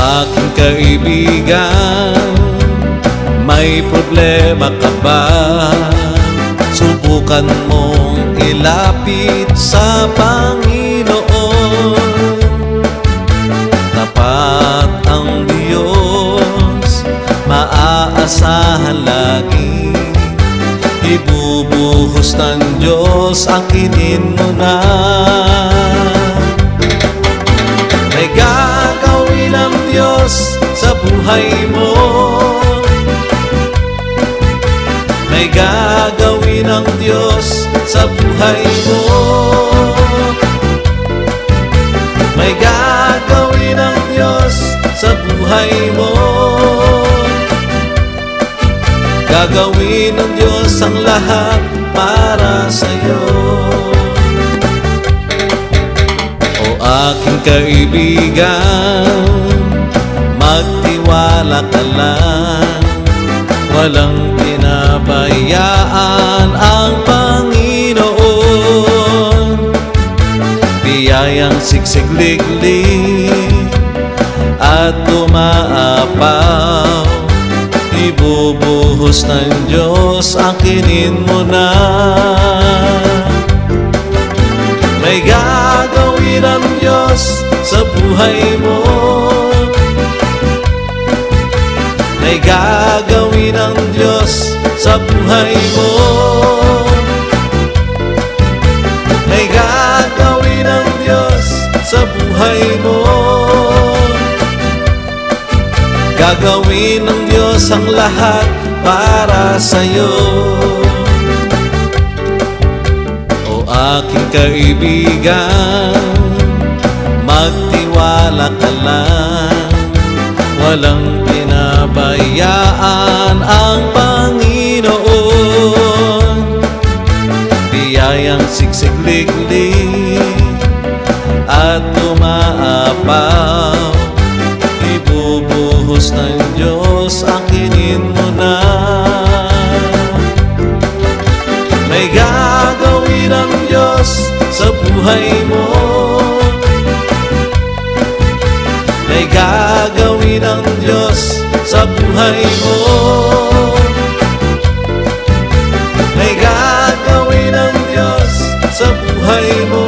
aking kaibigan, may problema ka ba? Subukan mong ilapit sa Panginoon. Tapat ang Diyos, maaasahan lagi. Ibubuhos ng Diyos, angkinin mo na. May gagawin ang Diyos sa buhay mo. May gagawin ang Diyos sa buhay mo. May gagawin ang Diyos sa buhay mo. Gagawin ng Diyos ang lahat para sa'yo. O aking kaibigan, magtiwala ka lang. Walang pinabayaan ang Panginoon. Biyayang siksikliglig at umaapaw. Ibubuhos ng Diyos, angkinin mo na. May gagawin ang Diyos sa buhay mo. May gagawin ang Diyos sa buhay mo. May gagawin ang Diyos sa buhay mo. Gagawin ng Diyos ang lahat para sa'yo. O aking kaibigan, magtiwala ka lang. Walang pinabayaan ang Panginoon. Biyayang siksikliglig at umaapaw. Ibubuhos ng Diyos, angkinin mo na. May gagawin ang Diyos sa buhay mo. May gagawin ang Diyos sa buhay mo. May gagawin ang Diyos sa buhay mo.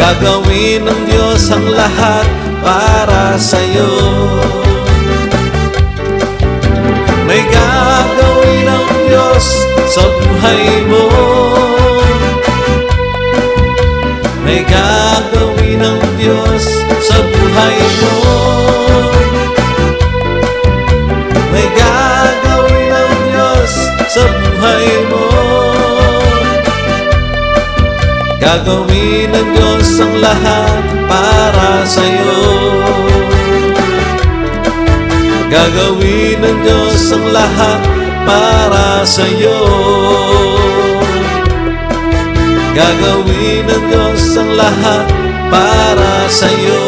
Gagawin ng Diyos ang lahat para sa'yo. May gagawin ang Diyos sa buhay mo. May gagawin ang Diyos sa buhay mo. May gagawin ang Diyos sa buhay mo. Gagawin ng Diyos ang lahat para sa'yo. Gagawin ng Diyos ang lahat para sa'yo. Gagawin ng Diyos ang lahat para sa'yo.